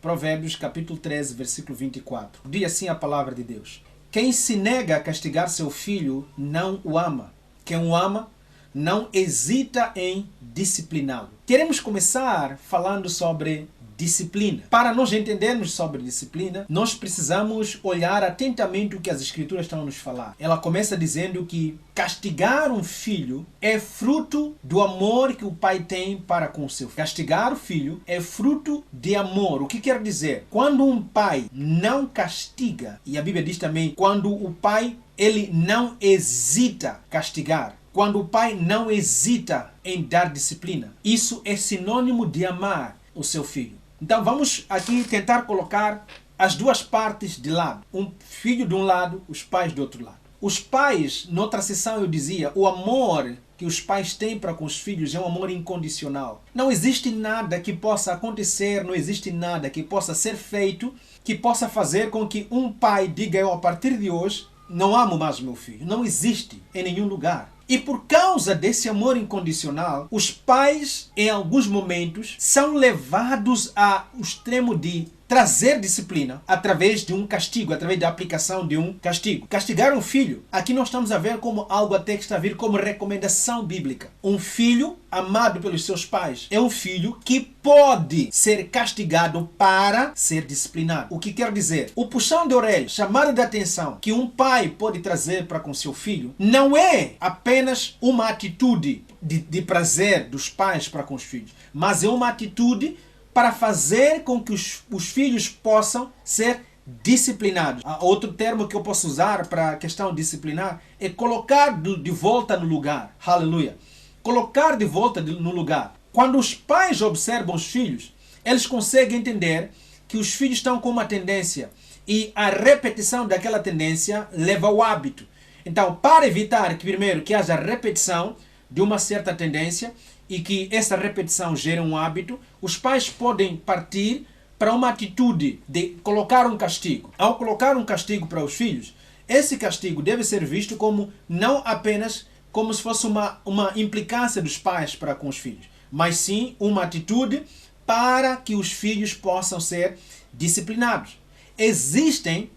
Provérbios capítulo 13, versículo 24. Diz assim a palavra de Deus: quem se nega a castigar seu filho não o ama. Quem o ama não hesita em discipliná-lo. Queremos começar falando sobre disciplina. Para nós entendermos sobre disciplina, nós precisamos olhar atentamente o que as Escrituras estão a nos falar. Ela começa dizendo que castigar um filho é fruto do amor que o pai tem para com o seu filho. Castigar o filho é fruto de amor. O que quer dizer? Quando um pai não castiga, e a Bíblia diz também, quando o pai ele não hesita castigar, quando o pai não hesita em dar disciplina, isso é sinônimo de amar o seu filho. Então vamos aqui tentar colocar as duas partes de lado. Um filho de um lado, os pais do outro lado. Os pais, noutra sessão eu dizia, o amor que os pais têm para com os filhos é um amor incondicional. Não existe nada que possa acontecer, não existe nada que possa ser feito, que possa fazer com que um pai diga: eu a partir de hoje não amo mais meu filho. Não existe em nenhum lugar. E por causa desse amor incondicional, os pais, em alguns momentos, são levados ao extremo de trazer disciplina através de um castigo, através da aplicação de um castigo. Castigar um filho, aqui nós estamos a ver como algo até que está a vir como recomendação bíblica. Um filho amado pelos seus pais é um filho que pode ser castigado para ser disciplinado. O que quer dizer? O puxão de orelha, chamada de atenção que um pai pode trazer para com seu filho, não é apenas uma atitude de prazer dos pais para com os filhos, mas é uma atitude para fazer com que os filhos possam ser disciplinados. Outro termo que eu posso usar para a questão disciplinar é colocar de volta no lugar. Aleluia. Colocar de volta no lugar. Quando os pais observam os filhos, eles conseguem entender que os filhos estão com uma tendência e a repetição daquela tendência leva ao hábito. Então, para evitar que primeiro que haja repetição de uma certa tendência e que essa repetição gere um hábito, os pais podem partir para uma atitude de colocar um castigo. Ao colocar um castigo para os filhos, esse castigo deve ser visto como não apenas como se fosse uma implicância dos pais para com os filhos, mas sim uma atitude para que os filhos possam ser disciplinados. Existem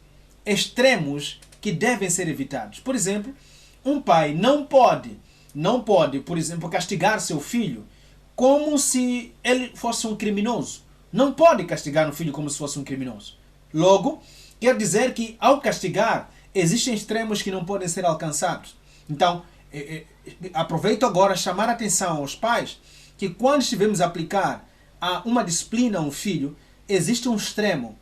extremos que devem ser evitados. Por exemplo, um pai não pode, por exemplo, castigar seu filho como se ele fosse um criminoso. Não pode castigar um filho como se fosse um criminoso. Logo, quer dizer que ao castigar, existem extremos que não podem ser alcançados. Então, aproveito agora chamar a atenção aos pais que quando estivermos a aplicar uma disciplina a um filho, existe um extremo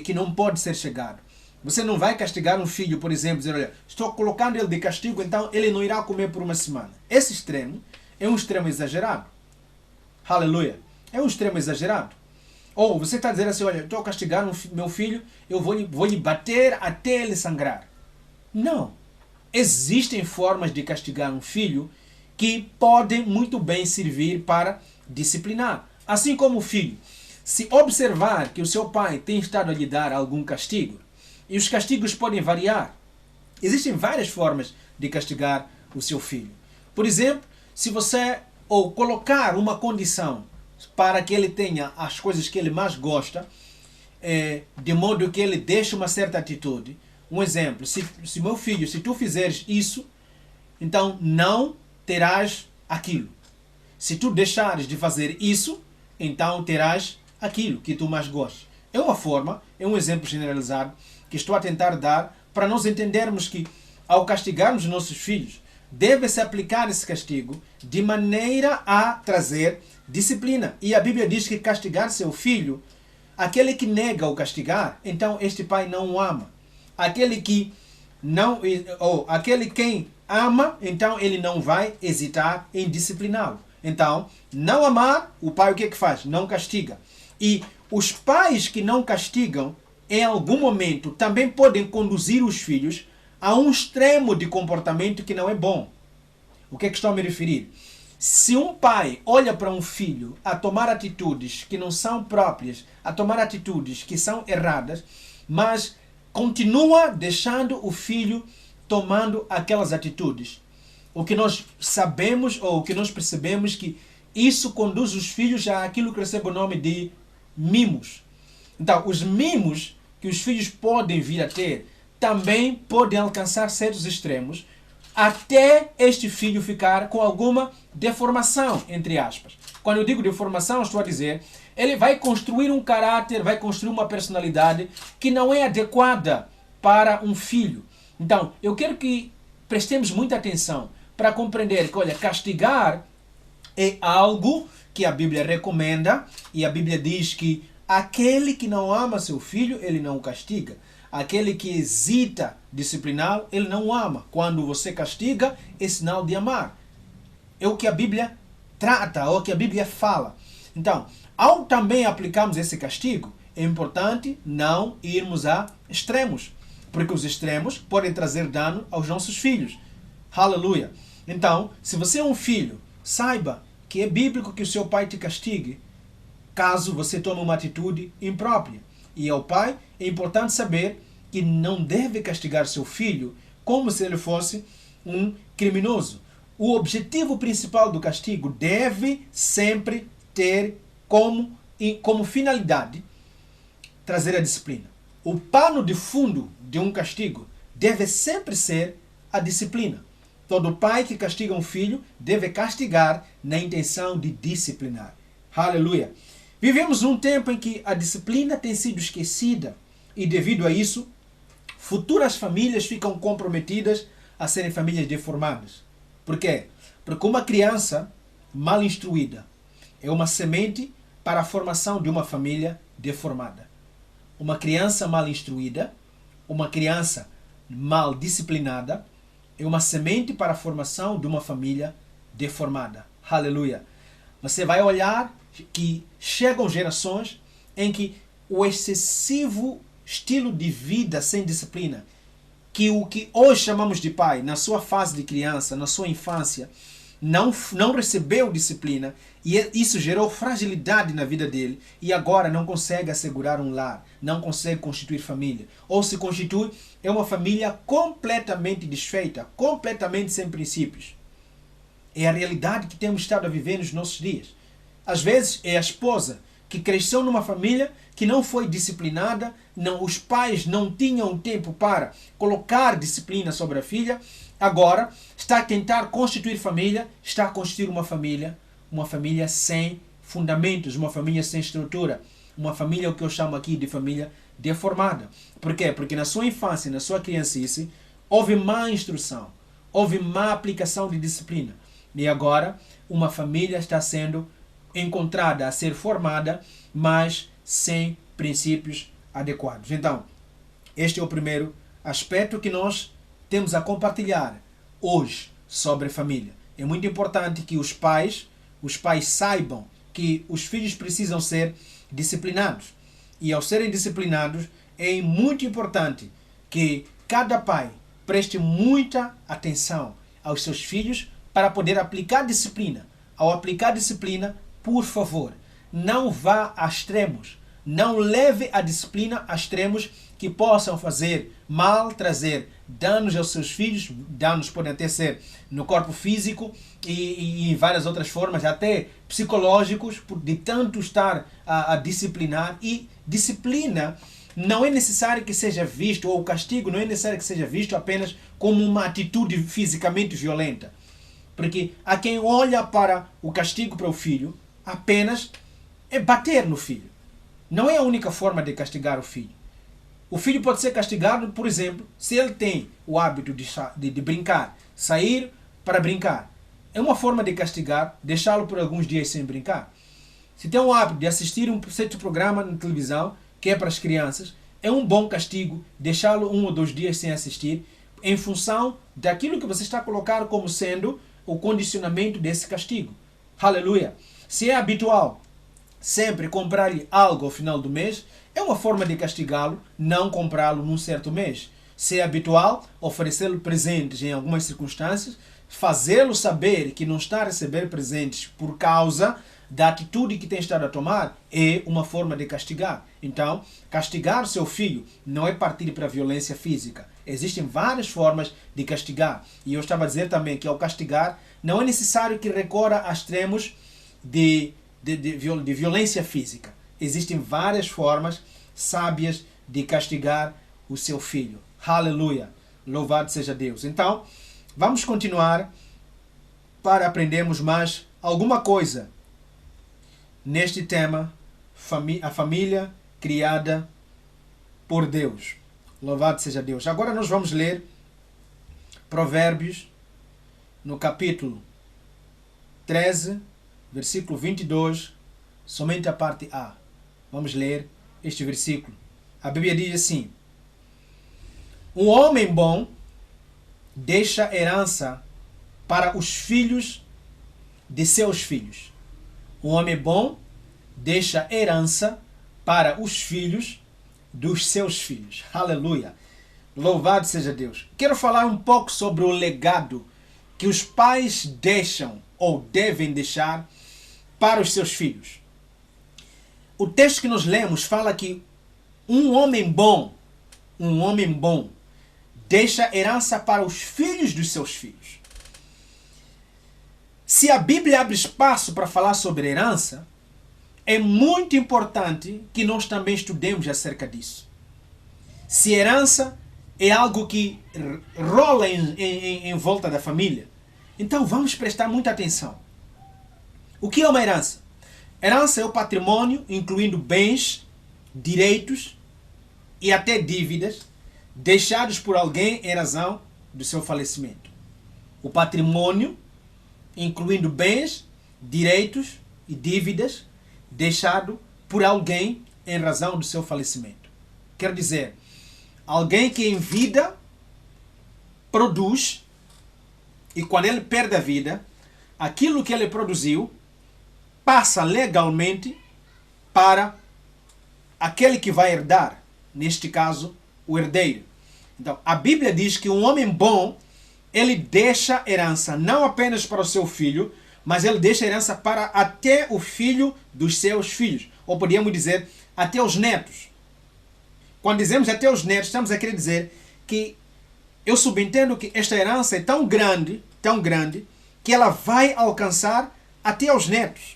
que não pode ser chegado. Você não vai castigar um filho, por exemplo, dizer: olha, estou colocando ele de castigo, então ele não irá comer por uma semana. Esse extremo é um extremo exagerado. Aleluia. É um extremo exagerado. Ou você está dizendo assim: olha, estou a castigar meu filho, eu vou lhe bater até ele sangrar. Não. Existem formas de castigar um filho que podem muito bem servir para disciplinar. Assim como o filho, se observar que o seu pai tem estado a lhe dar algum castigo, e os castigos podem variar. Existem várias formas de castigar o seu filho. Por exemplo, se você colocar uma condição para que ele tenha as coisas que ele mais gosta, de modo que ele deixe uma certa atitude. Um exemplo, se meu filho, se tu fizeres isso, então não terás aquilo. Se tu deixares de fazer isso, então terás aquilo que tu mais gostas. É uma forma, é um exemplo generalizado que estou a tentar dar para nós entendermos que ao castigarmos nossos filhos, deve-se aplicar esse castigo de maneira a trazer disciplina. E a Bíblia diz que castigar seu filho, aquele que nega o castigar, então este pai não o ama. Aquele que não, aquele quem ama, então ele não vai hesitar em discipliná-lo. Então, não amar, o pai o que é que faz? Não castiga. E os pais que não castigam, em algum momento, também podem conduzir os filhos a um extremo de comportamento que não é bom. O que é que estou a me referir? Se um pai olha para um filho a tomar atitudes que não são próprias, a tomar atitudes que são erradas, mas continua deixando o filho tomando aquelas atitudes, o que nós sabemos ou o que nós percebemos que isso conduz os filhos àquilo que recebe o nome de mimos. Então, os mimos que os filhos podem vir a ter também podem alcançar certos extremos até este filho ficar com alguma deformação, entre aspas. Quando eu digo deformação, estou a dizer, ele vai construir um caráter, vai construir uma personalidade que não é adequada para um filho. Então, eu quero que prestemos muita atenção para compreender que, olha, castigar é algo que a Bíblia recomenda, e a Bíblia diz que aquele que não ama seu filho, ele não o castiga. Aquele que hesita discipliná-lo, ele não o ama. Quando você castiga, é sinal de amar. É o que a Bíblia trata, é o que a Bíblia fala. Então, ao também aplicarmos esse castigo, é importante não irmos a extremos, porque os extremos podem trazer dano aos nossos filhos. Aleluia! Então, se você é um filho, saiba que é bíblico que o seu pai te castigue caso você tome uma atitude imprópria. E ao pai é importante saber que não deve castigar seu filho como se ele fosse um criminoso. O objetivo principal do castigo deve sempre ter como finalidade trazer a disciplina. O pano de fundo de um castigo deve sempre ser a disciplina. Todo pai que castiga um filho deve castigar na intenção de disciplinar. Aleluia! Vivemos um tempo em que a disciplina tem sido esquecida e, devido a isso, futuras famílias ficam comprometidas a serem famílias deformadas. Por quê? Porque uma criança mal instruída é uma semente para a formação de uma família deformada. Uma criança mal instruída, uma criança mal disciplinada, é uma semente para a formação de uma família deformada. Aleluia! Você vai olhar que chegam gerações em que o excessivo estilo de vida sem disciplina, que o que hoje chamamos de pai, na sua fase de criança, na sua infância, não recebeu disciplina, e isso gerou fragilidade na vida dele, e agora não consegue assegurar um lar, não consegue constituir família, ou se constitui, é uma família completamente desfeita, completamente sem princípios. É a realidade que temos estado a viver nos nossos dias. Às vezes é a esposa que cresceu numa família que não foi disciplinada, os pais não tinham tempo para colocar disciplina sobre a filha, agora está a tentar constituir família, está a constituir uma família sem fundamentos, uma família sem estrutura, uma família, o que eu chamo aqui de família deformada. Por quê? Porque na sua infância, na sua criancice, houve má instrução, houve má aplicação de disciplina. E agora uma família está sendo encontrada a ser formada, mas sem princípios adequados. Então, este é o primeiro aspecto que nós temos a compartilhar hoje sobre família. É muito importante que os pais saibam que os filhos precisam ser disciplinados. E ao serem disciplinados, é muito importante que cada pai preste muita atenção aos seus filhos para poder aplicar disciplina. Ao aplicar disciplina, por favor, não vá a extremos. Não leve a disciplina a extremos que possam fazer mal, trazer danos aos seus filhos. Danos podem até ser no corpo físico e em várias outras formas, até psicológicos, de tanto estar a disciplinar. E disciplina não é necessário que seja visto, ou o castigo não é necessário que seja visto apenas como uma atitude fisicamente violenta. Porque há quem olha para o castigo para o filho apenas é bater no filho. Não é a única forma de castigar o filho. O filho pode ser castigado, por exemplo, se ele tem o hábito de brincar, sair para brincar. É uma forma de castigar, deixá-lo por alguns dias sem brincar. Se tem o hábito de assistir um certo programa na televisão, que é para as crianças, é um bom castigo deixá-lo 1 ou 2 dias sem assistir, em função daquilo que você está a colocar como sendo o condicionamento desse castigo. Aleluia! Se é habitual sempre comprar-lhe algo ao final do mês, é uma forma de castigá-lo não comprá-lo num certo mês. Se é habitual oferecer-lhe presentes em algumas circunstâncias, fazê-lo saber que não está a receber presentes por causa da atitude que tem estado a tomar, é uma forma de castigar. Então, castigar o seu filho não é partir para a violência física. Existem várias formas de castigar. E eu estava a dizer também que ao castigar, não é necessário que recorra a extremos de violência física. Existem várias formas sábias de castigar o seu filho. Aleluia! Louvado seja Deus. Então, vamos continuar para aprendermos mais alguma coisa neste tema, a família criada por Deus. Louvado seja Deus. Agora nós vamos ler Provérbios, no capítulo 13, versículo 22, somente a parte A. Vamos ler este versículo. A Bíblia diz assim: um homem bom deixa herança para os filhos de seus filhos. Um homem bom deixa herança para os filhos dos seus filhos. Aleluia! Louvado seja Deus. Quero falar um pouco sobre o legado que os pais deixam ou devem deixar para os seus filhos. O texto que nós lemos fala que um homem bom deixa herança para os filhos dos seus filhos. Se a Bíblia abre espaço para falar sobre herança, é muito importante que nós também estudemos acerca disso. Se herança é algo que rola em volta da família, então vamos prestar muita atenção. O que é uma herança? Herança é o patrimônio, incluindo bens, direitos e até dívidas, deixados por alguém em razão do seu falecimento. O patrimônio, incluindo bens, direitos e dívidas, deixado por alguém em razão do seu falecimento. Quer dizer, alguém que em vida produz, e quando ele perde a vida, aquilo que ele produziu passa legalmente para aquele que vai herdar, neste caso, o herdeiro. Então, a Bíblia diz que um homem bom, ele deixa herança não apenas para o seu filho, mas ele deixa herança para até o filho dos seus filhos. Ou podíamos dizer, até os netos. Quando dizemos até os netos, estamos a querer dizer que eu subentendo que esta herança é tão grande, que ela vai alcançar até os netos.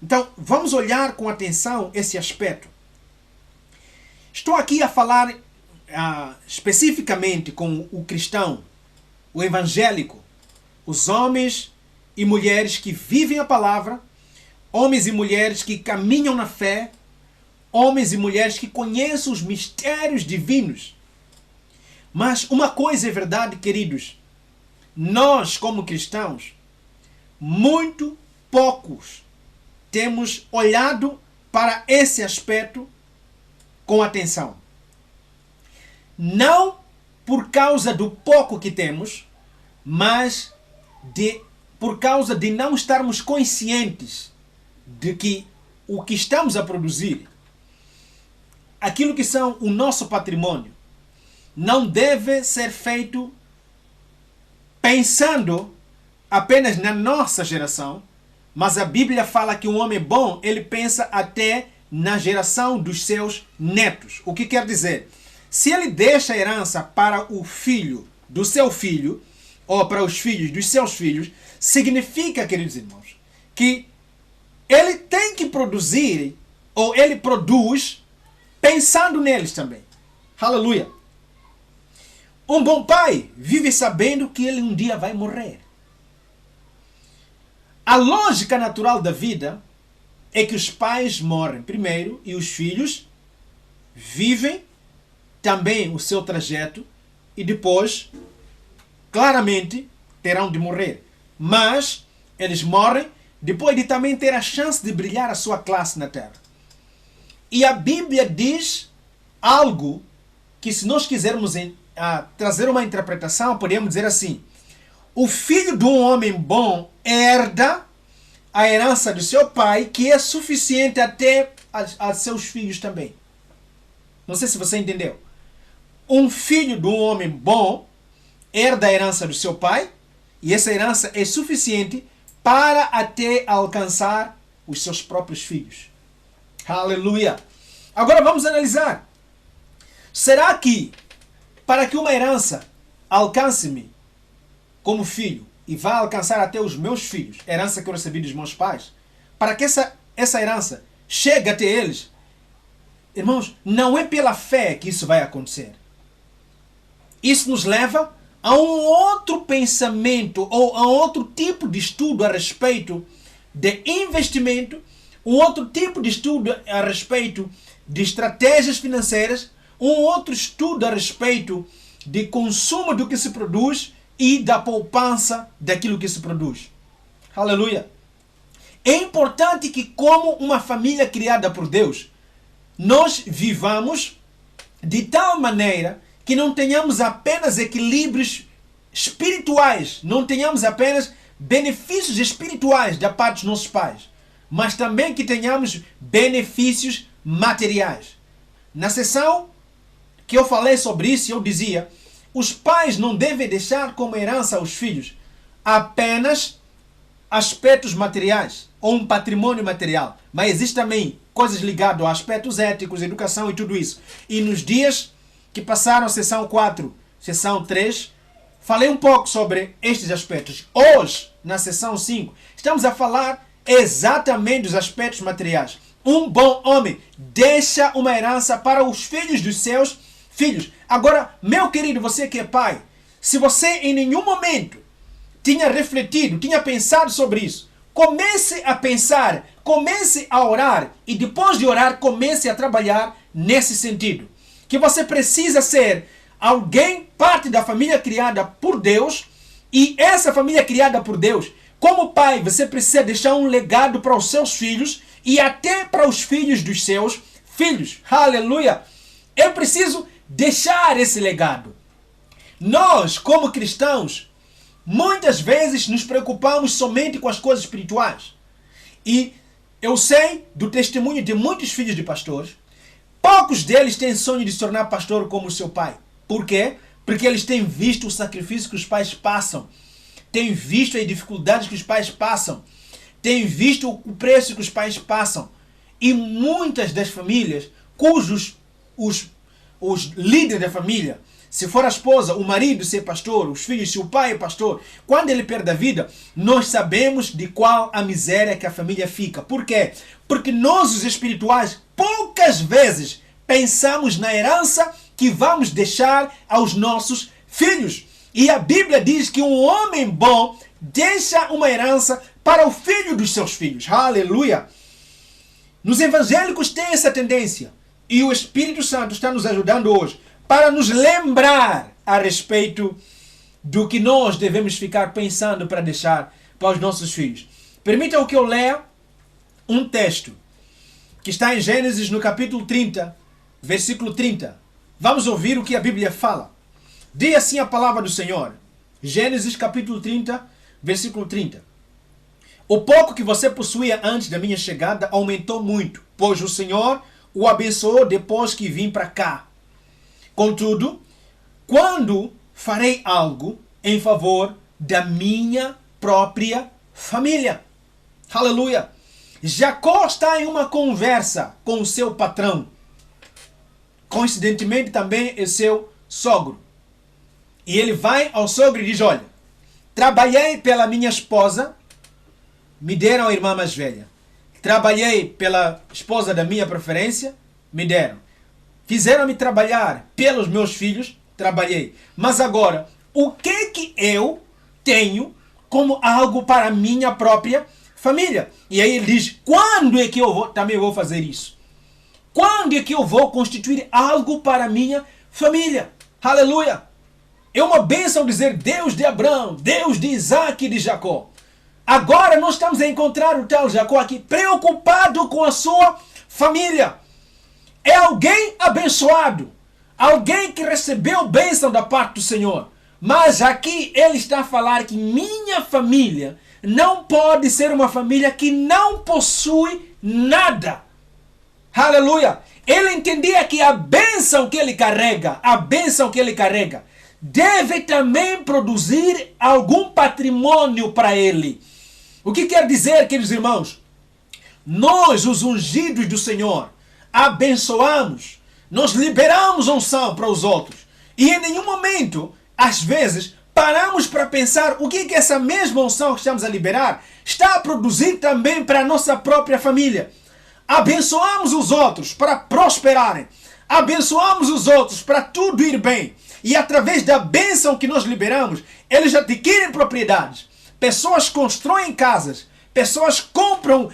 Então, vamos olhar com atenção esse aspecto. Estou aqui a falar especificamente com o cristão, o evangélico, os homens e mulheres que vivem a palavra, homens e mulheres que caminham na fé, homens e mulheres que conhecem os mistérios divinos. Mas uma coisa é verdade, queridos, nós como cristãos, muito poucos temos olhado para esse aspecto com atenção. Não por causa do pouco que temos, mas por causa de não estarmos conscientes de que o que estamos a produzir, aquilo que são o nosso patrimônio, não deve ser feito pensando apenas na nossa geração, mas a Bíblia fala que um homem bom, ele pensa até na geração dos seus netos. O que quer dizer? Se ele deixa a herança para o filho do seu filho, ou para os filhos dos seus filhos, significa, queridos irmãos, que ele tem que produzir, ou ele produz, pensando neles também. Aleluia! Um bom pai vive sabendo que ele um dia vai morrer. A lógica natural da vida é que os pais morrem primeiro e os filhos vivem também o seu trajeto e depois, claramente, terão de morrer. Mas eles morrem depois de também ter a chance de brilhar a sua classe na terra. E a Bíblia diz algo que, se nós quisermos trazer uma interpretação, podemos dizer assim: o filho de um homem bom herda a herança do seu pai, que é suficiente até a seus filhos também. Não sei se você entendeu. Um filho de um homem bom herda a herança do seu pai, e essa herança é suficiente para até alcançar os seus próprios filhos. Aleluia! Agora vamos analisar. Será que, para que uma herança alcance-me como filho, e vá alcançar até os meus filhos, herança que eu recebi dos meus pais, para que essa herança chegue até eles, Irmãos, não é pela fé que isso vai acontecer. Isso nos leva a um outro pensamento ou a outro tipo de estudo a respeito de investimento, um outro tipo de estudo a respeito de estratégias financeiras, um outro estudo a respeito de consumo do que se produz e da poupança daquilo que se produz. Aleluia! É importante que, como uma família criada por Deus, nós vivamos de tal maneira que não tenhamos apenas equilíbrios espirituais, não tenhamos apenas benefícios espirituais da parte dos nossos pais, mas também que tenhamos benefícios materiais. Na sessão que eu falei sobre isso, eu dizia, os pais não devem deixar como herança aos filhos apenas aspectos materiais ou um patrimônio material, mas existem também coisas ligadas a aspectos éticos, educação e tudo isso. E nos dias que passaram, sessão 4, sessão 3, falei um pouco sobre estes aspectos. Hoje, na sessão 5, estamos a falar exatamente dos aspectos materiais. Um bom homem deixa uma herança para os filhos dos seus filhos. Agora, meu querido, você que é pai, se você em nenhum momento tinha refletido, tinha pensado sobre isso, comece a pensar, comece a orar e depois de orar, comece a trabalhar nesse sentido. Que você precisa ser alguém, parte da família criada por Deus, e essa família criada por Deus, como pai, você precisa deixar um legado para os seus filhos e até para os filhos dos seus filhos. Aleluia! Eu preciso deixar esse legado. Nós, como cristãos, muitas vezes nos preocupamos somente com as coisas espirituais. E eu sei do testemunho de muitos filhos de pastores, poucos deles têm sonho de se tornar pastor como o seu pai. Por quê? Porque eles têm visto o sacrifício que os pais passam, têm visto as dificuldades que os pais passam, têm visto o preço que os pais passam. E muitas das famílias, cujos os líderes da família, se for a esposa, o marido ser pastor, os filhos, se o pai é pastor, quando ele perde a vida, nós sabemos de qual a miséria que a família fica. Por quê? Porque nós, os espirituais, poucas vezes pensamos na herança que vamos deixar aos nossos filhos. E a Bíblia diz que um homem bom deixa uma herança para o filho dos seus filhos. Aleluia! Nos evangélicos tem essa tendência. E o Espírito Santo está nos ajudando hoje para nos lembrar a respeito do que nós devemos ficar pensando para deixar para os nossos filhos. Permitam que eu leia um texto que está em Gênesis no capítulo 30, versículo 30. Vamos ouvir o que a Bíblia fala. Diz assim a palavra do Senhor. Gênesis capítulo 30, versículo 30. O pouco que você possuía antes da minha chegada aumentou muito, pois o Senhor o abençoou depois que vim para cá. Contudo, quando farei algo em favor da minha própria família? Aleluia! Jacó está em uma conversa com o seu patrão. Coincidentemente também é seu sogro. E ele vai ao sogro e diz, olha, trabalhei pela minha esposa, me deram a irmã mais velha. Trabalhei pela esposa da minha preferência, me deram. Fizeram-me trabalhar pelos meus filhos, trabalhei. Mas agora, o que eu tenho como algo para a minha própria família? E aí ele diz, quando é que eu também vou fazer isso? Quando é que eu vou constituir algo para a minha família? Aleluia! É uma bênção dizer Deus de Abraão, Deus de Isaac e de Jacó. Agora nós estamos a encontrar o tal Jacó aqui preocupado com a sua família. É alguém abençoado. Alguém que recebeu bênção da parte do Senhor. Mas aqui ele está a falar que minha família não pode ser uma família que não possui nada. Aleluia! Ele entendia que a bênção que ele carrega, deve também produzir algum patrimônio para ele. O que quer dizer, queridos irmãos? Nós, os ungidos do Senhor, abençoamos, nós liberamos unção para os outros. E em nenhum momento, às vezes, paramos para pensar o que essa mesma unção que estamos a liberar está a produzir também para a nossa própria família. abençoamos os outros para prosperarem. Abençoamos os outros para tudo ir bem. E através da bênção que nós liberamos, eles adquirem propriedades. Pessoas constroem casas. Pessoas compram,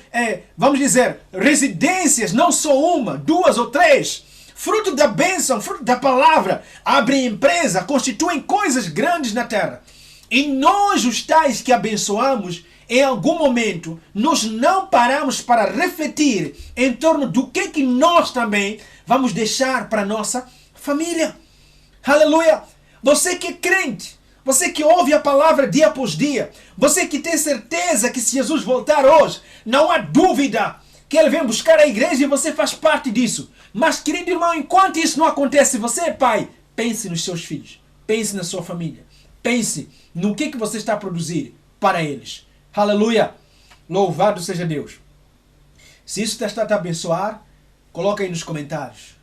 vamos dizer, residências, não só uma, duas ou três. Fruto da bênção, fruto da palavra. Abrem empresa, constituem coisas grandes na terra. E nós, os tais que abençoamos, em algum momento, nós não paramos para refletir em torno do que nós também vamos deixar para a nossa família. Aleluia! Você que é crente, você que ouve a palavra dia após dia, você que tem certeza que se Jesus voltar hoje, não há dúvida que Ele vem buscar a igreja e você faz parte disso. Mas, querido irmão, enquanto isso não acontece, você é pai, pense nos seus filhos, pense na sua família, pense no que você está a produzir para eles. Aleluia! Louvado seja Deus. Se isso está a te abençoar, coloca aí nos comentários.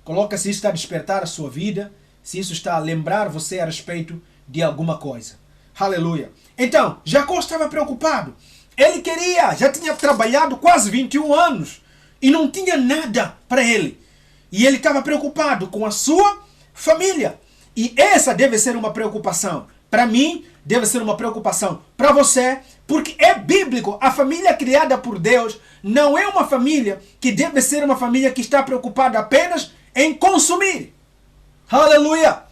Coloca se isso está a despertar a sua vida, se isso está a lembrar você a respeito de alguma coisa. Aleluia! Então, Jacó estava preocupado. Ele já tinha trabalhado quase 21 anos e não tinha nada para ele. E ele estava preocupado com a sua família. E essa deve ser uma preocupação. Para mim, deve ser uma preocupação para você, porque é bíblico. A família criada por Deus não é uma família que deve ser uma família que está preocupada apenas em consumir. Aleluia!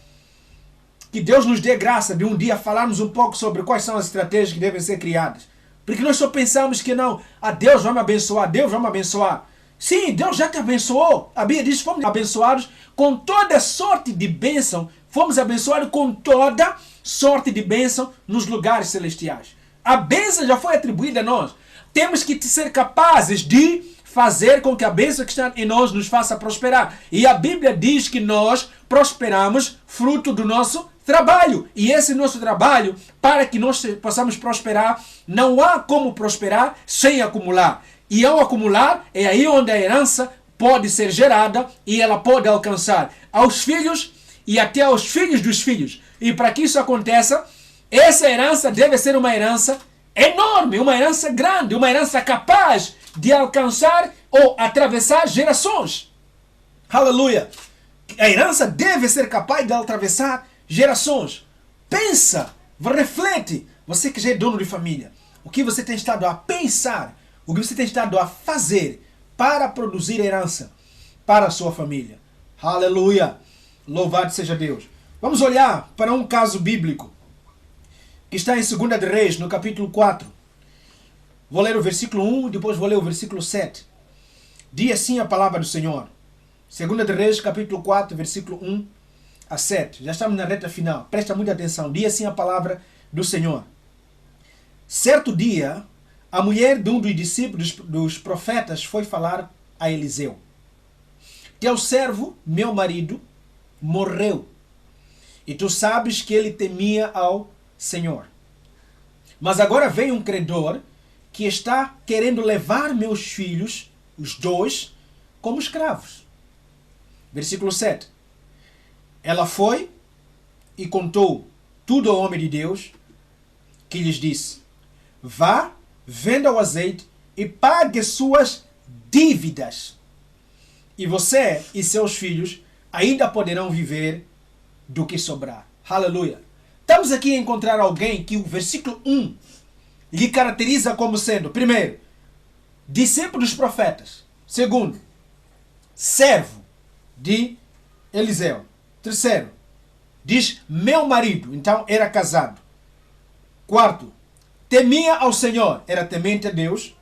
Que Deus nos dê graça de um dia falarmos um pouco sobre quais são as estratégias que devem ser criadas. Porque nós só pensamos que não, Deus vai me abençoar, Deus vai me abençoar. Sim, Deus já te abençoou. A Bíblia diz que fomos abençoados com toda sorte de bênção. Fomos abençoados com toda sorte de bênção nos lugares celestiais. A bênção já foi atribuída a nós. Temos que ser capazes de fazer com que a bênção que está em nós nos faça prosperar. E a Bíblia diz que nós prosperamos fruto do nosso trabalho. E esse nosso trabalho, para que nós possamos prosperar, não há como prosperar sem acumular. E ao acumular, é aí onde a herança pode ser gerada e ela pode alcançar aos filhos e até aos filhos dos filhos. E para que isso aconteça, essa herança deve ser uma herança enorme, uma herança grande, uma herança capaz de alcançar ou atravessar gerações. Aleluia! A herança deve ser capaz de atravessar gerações. Pensa, reflete, você que já é dono de família, o que você tem estado a pensar, o que você tem estado a fazer para produzir herança para a sua família. Aleluia! Louvado seja Deus. Vamos olhar para um caso bíblico que está em 2 de Reis, no capítulo 4. Vou ler o versículo 1 e depois vou ler o versículo 7. Diz assim a palavra do Senhor. 2 de Reis, capítulo 4, versículo 1 a 7. Já estamos na reta final. Presta muita atenção. Diz assim a palavra do Senhor. Certo dia, a mulher de um dos discípulos dos profetas foi falar a Eliseu. Teu servo, meu marido, morreu. E tu sabes que ele temia ao Senhor. Mas agora vem um credor que está querendo levar meus filhos, os dois, como escravos. Versículo 7. Ela foi e contou tudo ao homem de Deus, que lhes disse: vá, venda o azeite e pague suas dívidas. E você e seus filhos ainda poderão viver do que sobrar. Aleluia. Estamos aqui a encontrar alguém que o versículo 1 lhe caracteriza como sendo, primeiro, discípulo dos profetas. Segundo, servo de Eliseu. Terceiro, diz meu marido, então era casado. Quarto, temia ao Senhor, era temente a Deus.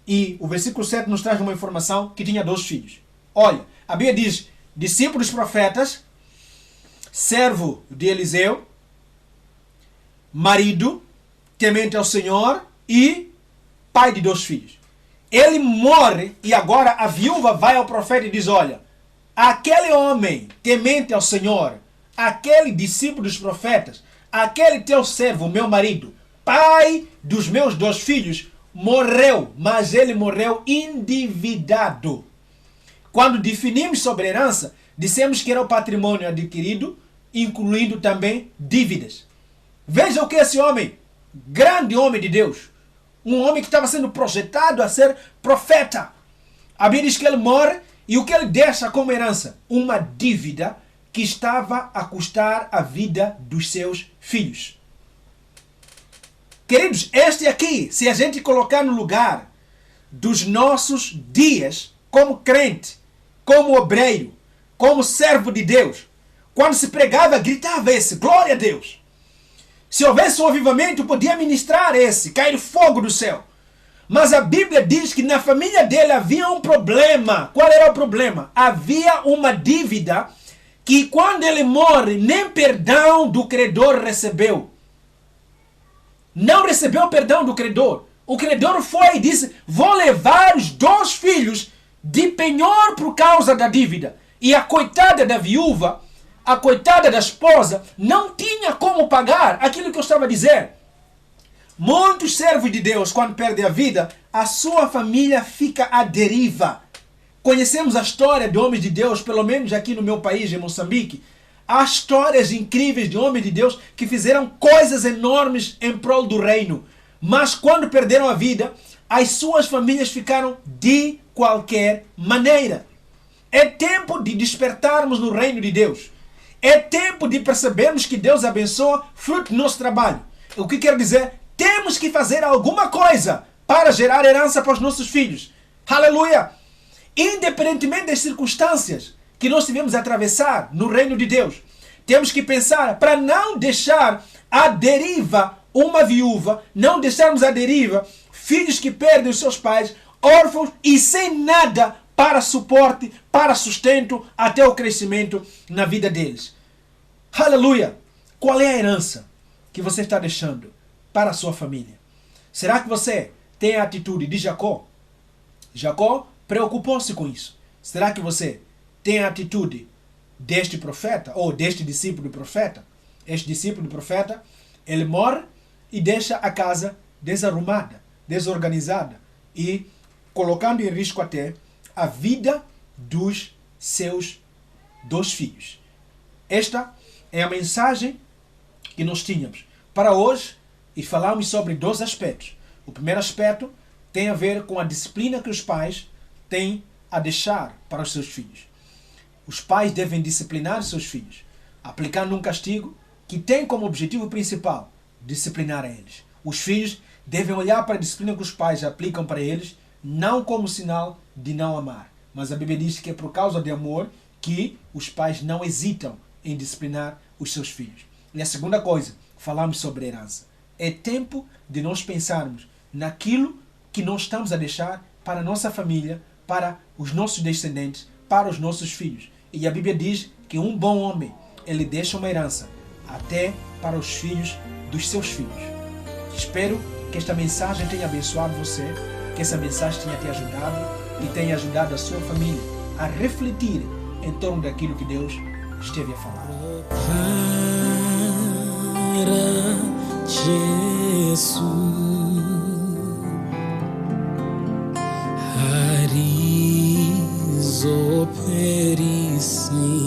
E o versículo 7 nos traz uma informação que tinha 2 filhos. Olha, a Bíblia diz discípulo dos profetas, servo de Eliseu, marido, temente ao Senhor e pai de 2 filhos. Ele morre e agora a viúva vai ao profeta e diz: olha, aquele homem temente ao Senhor, aquele discípulo dos profetas, aquele teu servo, meu marido, pai dos meus 2 filhos, morreu, mas ele morreu endividado. Quando definimos sobre herança, dissemos que era o patrimônio adquirido, incluindo também dívidas. Veja o que esse homem, grande homem de Deus, um homem que estava sendo projetado a ser profeta, A Bíblia diz que ele morre e o que ele deixa como herança? Uma dívida que estava a custar a vida dos seus filhos. Queridos, este aqui, se a gente colocar no lugar dos nossos dias, como crente, como obreiro, como servo de Deus, quando se pregava, gritava esse, glória a Deus. Se houvesse um avivamento, podia ministrar esse, cair fogo do céu. Mas a Bíblia diz que na família dele havia um problema. Qual era o problema? Havia uma dívida que quando ele morre, nem perdão do credor recebeu. Não recebeu perdão do credor. O credor foi e disse, vou levar os 2 filhos de penhor por causa da dívida. E a coitada da viúva, a coitada da esposa, não tinha como pagar aquilo que eu estava a dizer. Muitos servos de Deus, quando perdem a vida, a sua família fica à deriva. Conhecemos a história de homens de Deus, pelo menos aqui no meu país, em Moçambique. Há histórias incríveis de homens de Deus que fizeram coisas enormes em prol do reino. Mas quando perderam a vida, as suas famílias ficaram de qualquer maneira. É tempo de despertarmos no reino de Deus. É tempo de percebermos que Deus abençoa fruto do nosso trabalho. O que quer dizer? Temos que fazer alguma coisa para gerar herança para os nossos filhos. Aleluia! Independentemente das circunstâncias que nós tivemos a atravessar no reino de Deus, temos que pensar para não deixar à deriva uma viúva, não deixarmos à deriva filhos que perdem os seus pais, órfãos e sem nada para suporte, para sustento, até o crescimento na vida deles. Aleluia! Qual é a herança que você está deixando para a sua família? Será que você tem a atitude de Jacó? Jacó preocupou-se com isso. Será que você tem a atitude deste profeta, ou deste discípulo do profeta? Este discípulo do profeta, ele morre e deixa a casa desarrumada, desorganizada e colocando em risco até a vida dos seus 2 filhos. Esta é a mensagem que nós tínhamos para hoje e falamos sobre 2 aspectos. O primeiro aspecto tem a ver com a disciplina que os pais têm a deixar para os seus filhos. Os pais devem disciplinar seus filhos, aplicando um castigo que tem como objetivo principal disciplinar eles. Os filhos devem olhar para a disciplina que os pais aplicam para eles, não como sinal de não amar. Mas a Bíblia diz que é por causa de amor que os pais não hesitam em disciplinar os seus filhos. E a segunda coisa, falamos sobre herança. É tempo de nós pensarmos naquilo que nós estamos a deixar para a nossa família, para os nossos descendentes, para os nossos filhos. E a Bíblia diz que um bom homem, ele deixa uma herança até para os filhos dos seus filhos. Espero que esta mensagem tenha abençoado você, que essa mensagem tenha te ajudado e tenha ajudado a sua família a refletir em torno daquilo que Deus esteve a falar. Para Jesus, Arizo Pericim.